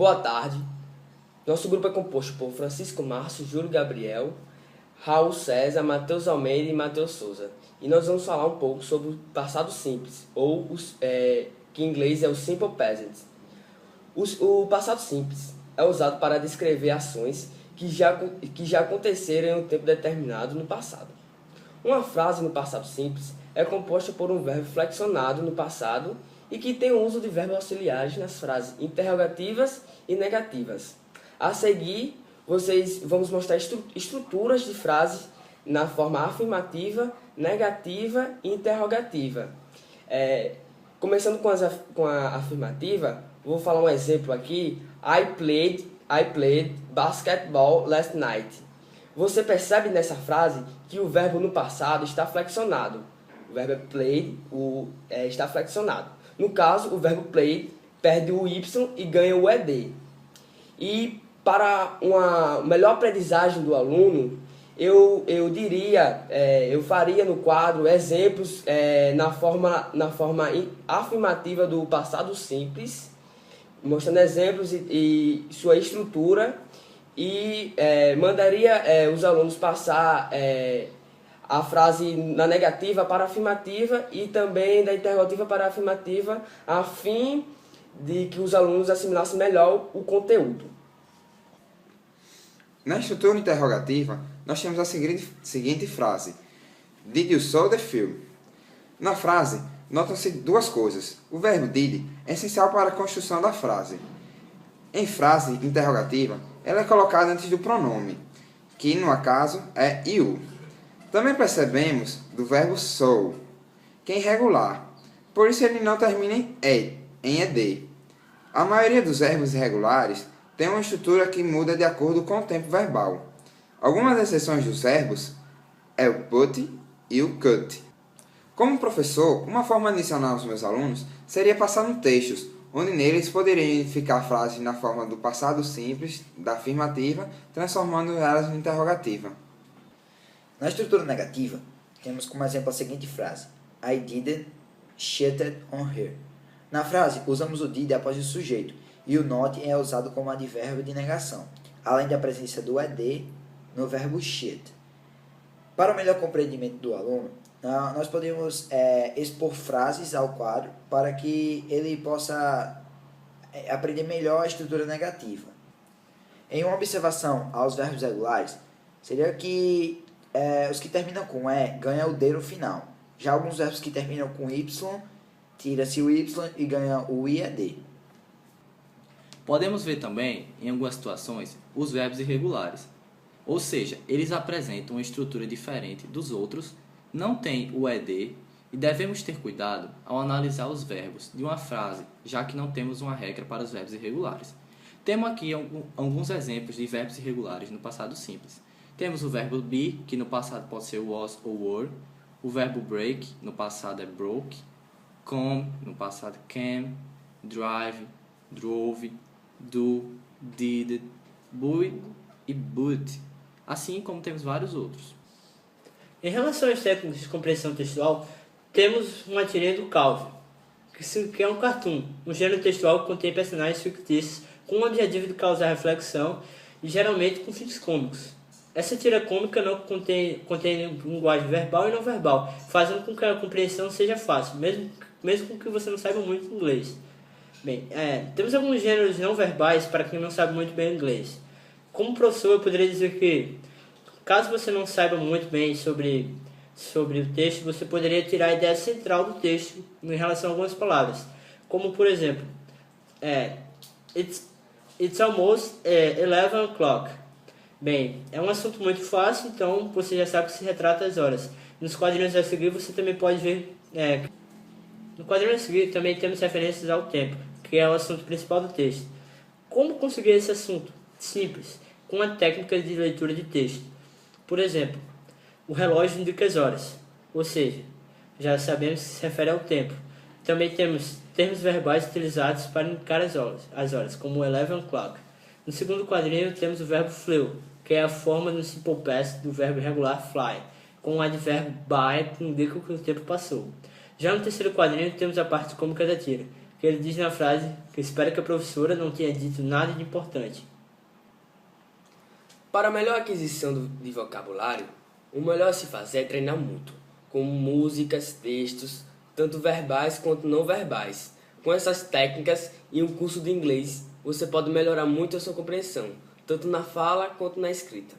Boa tarde. Nosso grupo é composto por Francisco Márcio, Júlio Gabriel, Raul César, Matheus Almeida e Matheus Souza. E nós vamos falar um pouco sobre o passado simples, ou que em inglês é o Simple Present. O passado simples é usado para descrever ações que já aconteceram em um tempo determinado no passado. Uma frase no passado simples é composta por um verbo flexionado no passado e que tem o uso de verbos auxiliares nas frases interrogativas e negativas. A seguir, vamos mostrar estruturas de frases na forma afirmativa, negativa e interrogativa. Começando com a afirmativa, vou falar um exemplo aqui. I played basketball last night. Você percebe nessa frase que o verbo no passado está flexionado. O verbo played está flexionado. No caso, o verbo played perde o Y e ganha o ED. E para uma melhor aprendizagem do aluno, eu faria no quadro exemplos na forma afirmativa do passado simples, mostrando exemplos e sua estrutura, e mandaria os alunos passar a frase na negativa para a afirmativa e também da interrogativa para a afirmativa, a fim de que os alunos assimilassem melhor o conteúdo. Na estrutura interrogativa, nós temos a seguinte frase: Did you saw the film? Na frase, notam-se duas coisas. O verbo did é essencial para a construção da frase. Em frase interrogativa, ela é colocada antes do pronome, que no acaso é you. Também percebemos do verbo saw, que é irregular, por isso ele não termina em ed. A maioria dos verbos irregulares tem uma estrutura que muda de acordo com o tempo verbal. Algumas exceções dos verbos é o put e o cut. Como professor, uma forma de ensinar aos meus alunos seria passando textos, onde neles poderiam identificar frases na forma do passado simples, da afirmativa, transformando elas em interrogativa. Na estrutura negativa, temos como exemplo a seguinte frase: I didn't cheated on her. Na frase, usamos o did após o sujeito, e o not é usado como advérbio de negação, além da presença do ed no verbo cheat. Para o melhor compreendimento do aluno, nós podemos expor frases ao quadro para que ele possa aprender melhor a estrutura negativa. Em uma observação aos verbos regulares, seria que os que terminam com E ganham o D no final. Já alguns verbos que terminam com Y, tira-se o Y e ganha o IED. Podemos ver também, em algumas situações, os verbos irregulares. Ou seja, eles apresentam uma estrutura diferente dos outros, não têm o ED e devemos ter cuidado ao analisar os verbos de uma frase, já que não temos uma regra para os verbos irregulares. Temos aqui alguns exemplos de verbos irregulares no passado simples. Temos o verbo be, que no passado pode ser was ou were. O verbo break, no passado é broke. Come, no passado came. Drive, drove. Do, did, build e boot. Assim como temos vários outros. Em relação às técnicas de compreensão textual, temos uma tirinha do Calvin, que é um cartoon, um gênero textual que contém personagens fictícios com o objetivo de causar reflexão e geralmente com fins cômicos. Essa tira cômica não contém linguagem verbal e não verbal, fazendo com que a compreensão seja fácil, mesmo com que você não saiba muito inglês. Bem, temos alguns gêneros não verbais para quem não sabe muito bem inglês. Como professor, eu poderia dizer que, caso você não saiba muito bem sobre o texto, você poderia tirar a ideia central do texto em relação a algumas palavras. Como, por exemplo, it's almost 11 o'clock. Bem, é um assunto muito fácil, então você já sabe que se retrata as horas. Nos quadrinhos a seguir você também pode ver... no quadrinho a seguir também temos referências ao tempo, que é o assunto principal do texto. Como conseguir esse assunto? Simples, com a técnica de leitura de texto. Por exemplo, o relógio indica as horas, ou seja, já sabemos que se refere ao tempo. Também temos termos verbais utilizados para indicar as horas, como 11 o'clock. No segundo quadrinho temos o verbo flew, que é a forma no simple past do verbo irregular fly, com o advérbio by que indica que o tempo passou. Já no terceiro quadrinho temos a parte cômica da tira, que ele diz na frase que espera que a professora não tenha dito nada de importante. Para a melhor aquisição de vocabulário, o melhor a se fazer é treinar muito, com músicas, textos, tanto verbais quanto não verbais. Com essas técnicas e um curso de inglês, você pode melhorar muito a sua compreensão, tanto na fala quanto na escrita.